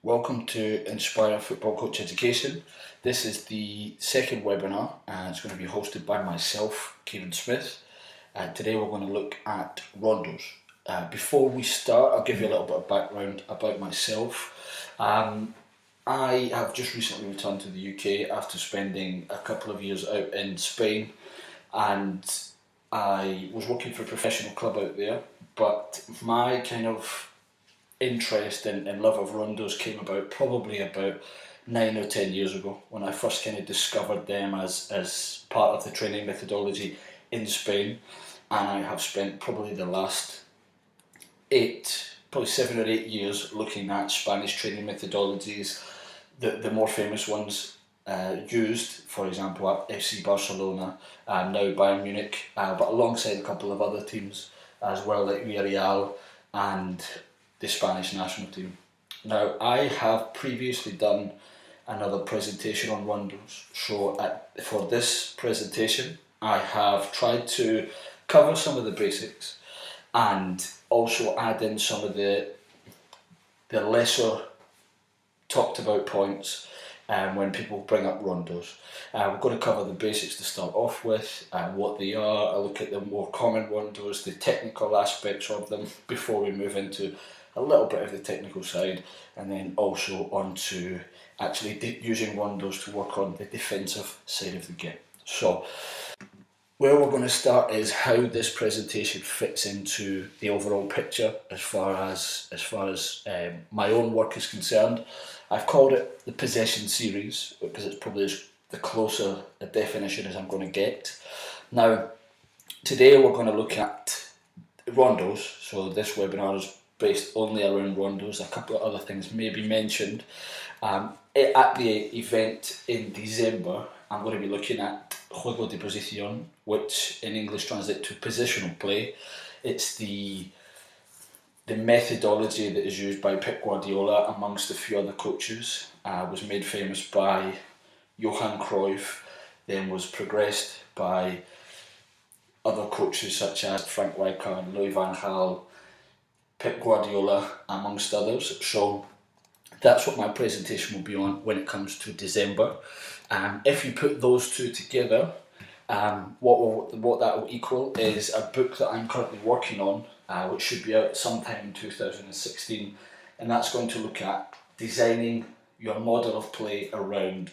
Welcome to Inspire Football Coach Education. This is the second webinar and it's going to be hosted by myself, Kieran Smith. Today we're going to look at Rondos. Before we start, I'll give you a little bit of background about myself. I have just recently returned to the UK after spending a couple of years out in Spain, and I was working for a professional club out there, but my kind of interest and love of Rondos came about probably about 9 or 10 years ago when I first kind of discovered them as part of the training methodology in Spain, and I have spent probably the last 7 or 8 years looking at Spanish training methodologies, the more famous ones used, for example, at FC Barcelona, now Bayern Munich, but alongside a couple of other teams as well, like Villarreal and the Spanish national team. Now, I have previously done another presentation on Rondos, so for this presentation I have tried to cover some of the basics and also add in some of the lesser talked about points when people bring up Rondos. We're going to cover the basics to start off with, what they are. I'll look at the more common Rondos, the technical aspects of them before we move into a little bit of the technical side, and then also onto actually using Rondos to work on the defensive side of the game. So where we're going to start is how this presentation fits into the overall picture as far as my own work is concerned. I've called it the possession series because it's probably the closer a definition as I'm going to get. Now, today we're going to look at Rondos, so this webinar is based only around Rondos. A couple of other things may be mentioned. At the event in December, I'm going to be looking at Juego de Posición, which in English translates to positional play. It's the methodology that is used by Pep Guardiola amongst a few other coaches. Was made famous by Johan Cruyff, then was progressed by other coaches such as Frank Rijkaard, Louis van Gaal, Pep Guardiola, amongst others. So that's what my presentation will be on when it comes to December. If you put those two together, what that will equal is a book that I'm currently working on, which should be out sometime in 2016, and that's going to look at designing your model of play around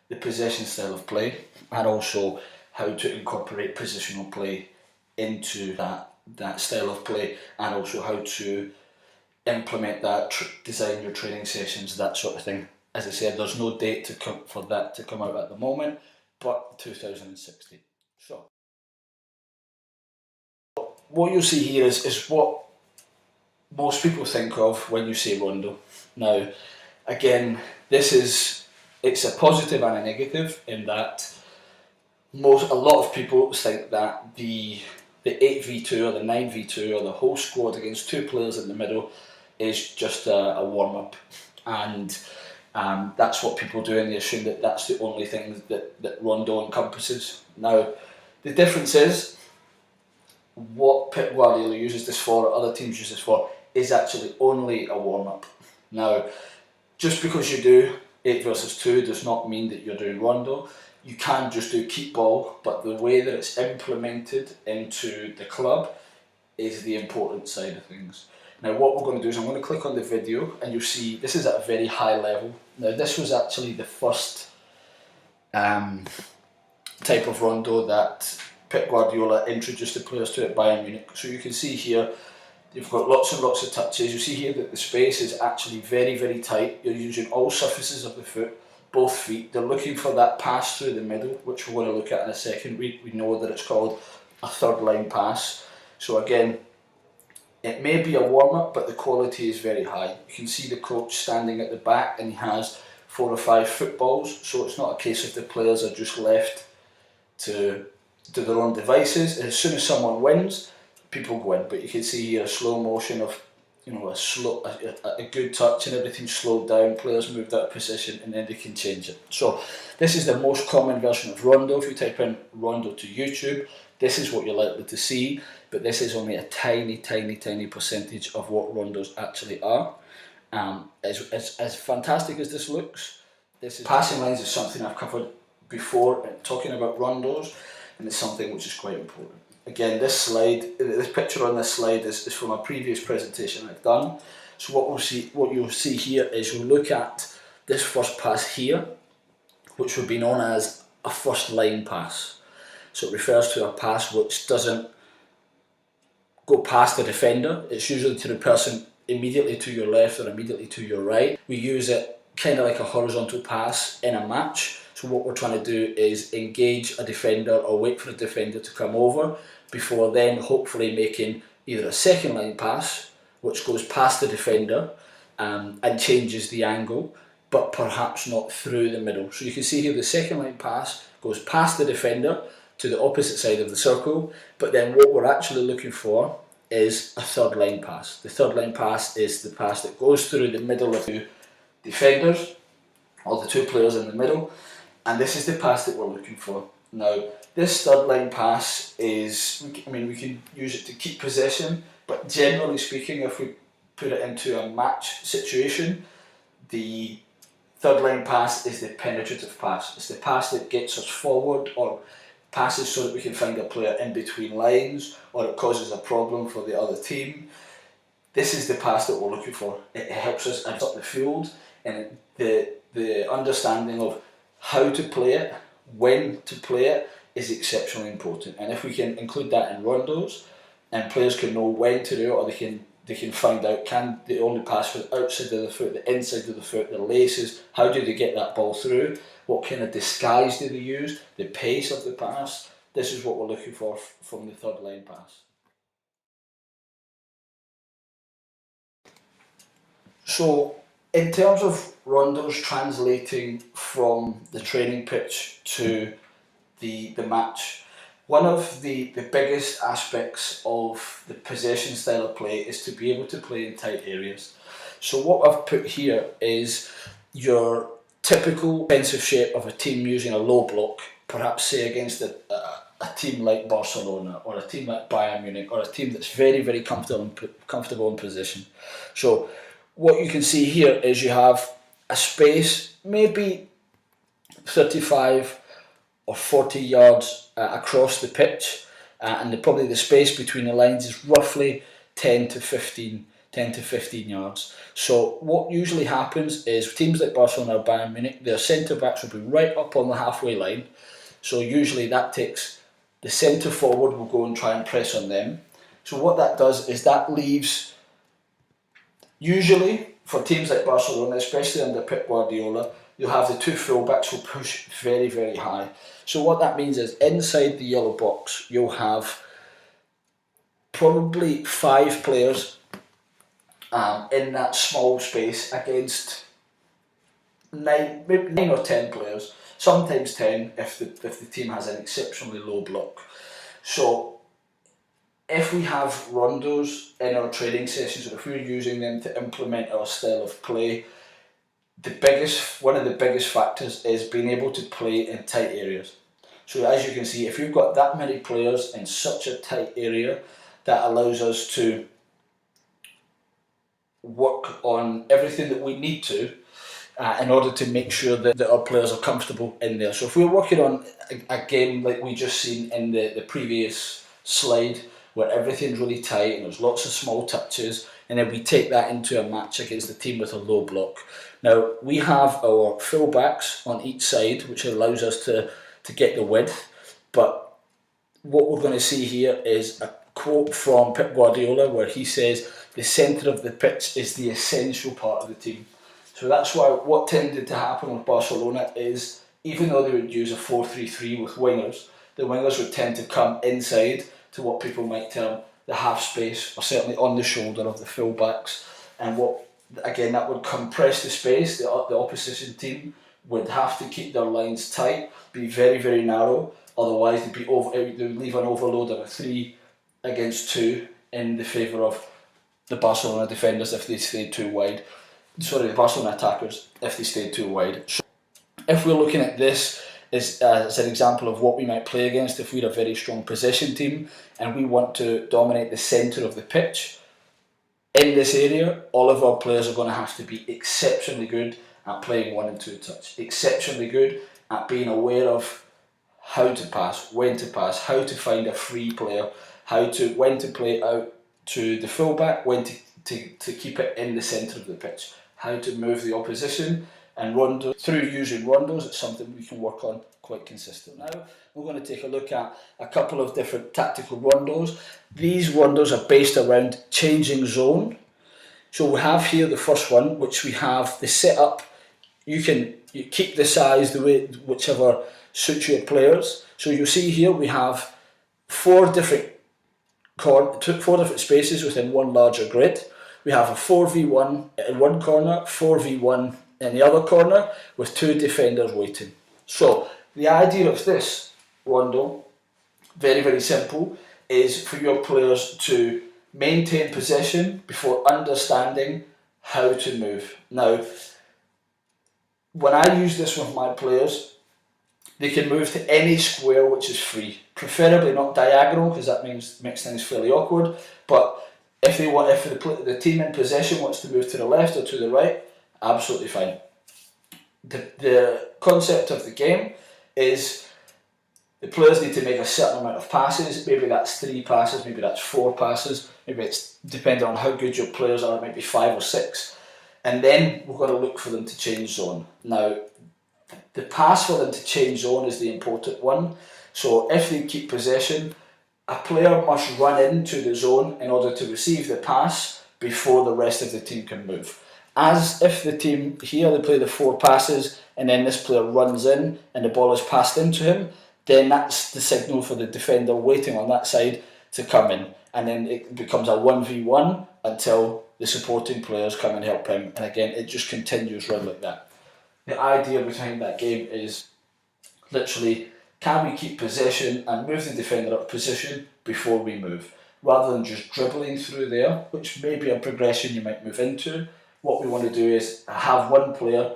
the possession style of play, and also how to incorporate positional play into that style of play, and also how to implement that, design your training sessions, that sort of thing. As I said, there's no date for that to come out at the moment, but 2016. So what you'll see here is what most people think of when you say Rondo. Now, again, it's a positive and a negative in that a lot of people think that the 8v2 or the 9v2 or the whole squad against two players in the middle is just a warm-up, and that's what people do, and they assume that that's the only thing that Rondo encompasses. Now, the difference is what Pep Guardiola uses this for, or other teams use this for, is actually only a warm-up. Now, just because you do 8 versus 2 does not mean that you're doing Rondo. You can just do keep ball, but the way that it's implemented into the club is the important side of things. Now, what we're going to do is I'm going to click on the video, and you'll see this is at a very high level. Now, this was actually the first type of Rondo that Pep Guardiola introduced the players to at Bayern Munich. So you can see here, you've got lots and lots of touches. You see here that the space is actually very, very tight. You're using all surfaces of the foot, both feet. They're looking for that pass through the middle, which we're going to look at in a second. We know that it's called a third line pass. So again, it may be a warm-up, but the quality is very high. You can see the coach standing at the back, and he has 4 or 5 footballs, so it's not a case of the players are just left to do their own devices. As soon as someone wins, people go in. But you can see here a slow motion of, a good touch, and everything's slowed down, players moved out of position, and then they can change it. So this is the most common version of Rondo. If you type in Rondo to YouTube, this is what you're likely to see, but this is only a tiny, tiny, tiny percentage of what Rondos actually are. As fantastic as this looks, passing lines is something I've covered before talking about rondos, and it's something which is quite important. Again, this picture on this slide is from a previous presentation I've done. So what you'll see here is you'll look at this first pass here, which would be known as a first line pass. So it refers to a pass which doesn't go past the defender. It's usually to the person immediately to your left or immediately to your right. We use it kind of like a horizontal pass in a match. So what we're trying to do is engage a defender or wait for the defender to come over before then hopefully making either a second line pass which goes past the defender and changes the angle, but perhaps not through the middle. So you can see here the second line pass goes past the defender to the opposite side of the circle, but then what we're actually looking for is a third line pass. The third line pass is the pass that goes through the middle of the defenders, or the two players in the middle, and this is the pass that we're looking for. Now, this third line pass is, we can use it to keep possession, but generally speaking, if we put it into a match situation, the third line pass is the penetrative pass. It's the pass that gets us forward or passes so that we can find a player in between lines, or it causes a problem for the other team. This is the pass that we're looking for. It helps us up the field, and the understanding of how to play it, when to play it, is exceptionally important. And if we can include that in rondos, and players can know when to do it, or they can find out, can they only pass from the outside of the foot, the inside of the foot, the laces, how do they get that ball through, what kind of disguise do they use, the pace of the pass. This is what we're looking for from the third line pass. So in terms of rondos translating from the training pitch to the match, one of the biggest aspects of the possession style of play is to be able to play in tight areas. So what I've put here is your typical defensive shape of a team using a low block, perhaps say against a team like Barcelona or a team like Bayern Munich, or a team that's very, very comfortable in position. So what you can see here is you have a space, maybe 35 or 40 yards across the pitch, and probably the space between the lines is roughly 10 to 15 yards. So what usually happens is teams like Barcelona or Bayern Munich, their centre backs will be right up on the halfway line. So usually that takes the centre forward will go and try and press on them. So what that does is that leaves, usually for teams like Barcelona, especially under Pep Guardiola, you'll have the two fullbacks who push very, very high. So what that means is inside the yellow box, you'll have probably 5 players in that small space against 9 or 10 players, sometimes 10 if the team has an exceptionally low block. So if we have rondos in our training sessions, or if we're using them to implement our style of play, one of the biggest factors is being able to play in tight areas. So as you can see, if you've got that many players in such a tight area, that allows us to work on everything that we need to in order to make sure that our players are comfortable in there. So if we're working on a game like we just seen in the previous slide, where everything's really tight and there's lots of small touches, and then we take that into a match against a team with a low block. Now, we have our full-backs on each side, which allows us to get the width, but what we're going to see here is a quote from Pep Guardiola where he says the centre of the pitch is the essential part of the team. So that's why what tended to happen with Barcelona is, even though they would use a 4-3-3 with wingers, the wingers would tend to come inside to what people might term the half space, or certainly on the shoulder of the full-backs, and that would compress the space. The opposition team would have to keep their lines tight, be very, very narrow, otherwise they would leave an overload of a 3 against 2 in the favour of the Barcelona defenders if they stayed too wide. Sorry, the Barcelona attackers if they stayed too wide. If we're looking at this as an example of what we might play against, if we're a very strong possession team and we want to dominate the centre of the pitch, in this area, all of our players are going to have to be exceptionally good at playing 1 and 2 touch, exceptionally good at being aware of how to pass, when to pass, how to find a free player, when to play it out to the fullback, when to keep it in the centre of the pitch, how to move the opposition. And Rondo, through using Rondos, it's something we can work on quite consistently. Now we're going to take a look at a couple of different tactical Rondos. These Rondos are based around changing zone. So we have here the first one, which we have the setup. You keep the size the way whichever suits your players. So you see here we have four different spaces within one larger grid. We have a 4v1 in one corner, 4v1 in the other corner, with 2 defenders waiting. So the idea of this Rondo, very, very simple, is for your players to maintain possession before understanding how to move. Now, when I use this with my players, they can move to any square which is free, preferably not diagonal, because that makes things fairly awkward. But if the team in possession wants to move to the left or to the right, absolutely fine. The concept of the game is the players need to make a certain amount of passes. Maybe that's 3 passes, maybe that's 4 passes, maybe it's depending on how good your players are, maybe 5 or 6. And then we're going to look for them to change zone. Now, the pass for them to change zone is the important one. So if they keep possession, a player must run into the zone in order to receive the pass before the rest of the team can move. As if the team here, they play the 4 passes and then this player runs in and the ball is passed into him, then that's the signal for the defender waiting on that side to come in. And then it becomes a 1v1 until the supporting players come and help him. And again, it just continues round like that. The idea behind that game is literally, can we keep possession and move the defender up position before we move? Rather than just dribbling through there, which may be a progression you might move into, what we want to do is have one player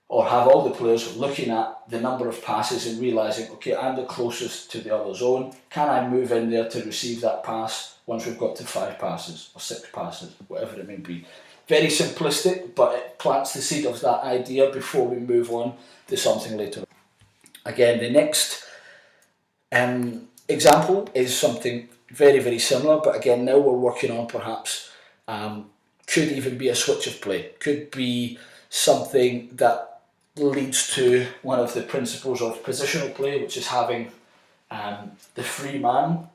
or have all the players looking at the number of passes and realising, okay, I'm the closest to the other zone. Can I move in there to receive that pass once we've got to 5 passes or 6 passes, whatever it may be. Very simplistic, but it plants the seed of that idea before we move on to something later. Again, the next example is something very, very similar, but again, now we're working on perhaps, could even be a switch of play, could be something that leads to one of the principles of positional play, which is having the free man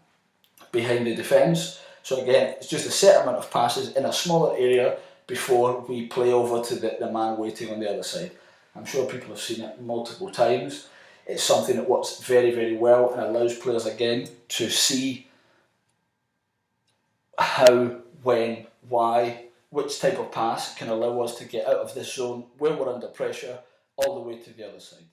behind the defence. So again, it's just a set amount of passes in a smaller area before we play over to the man waiting on the other side. I'm sure people have seen it multiple times. It's something that works very, very well and allows players again to see how, when, why, which type of pass can allow us to get out of this zone where we're under pressure all the way to the other side.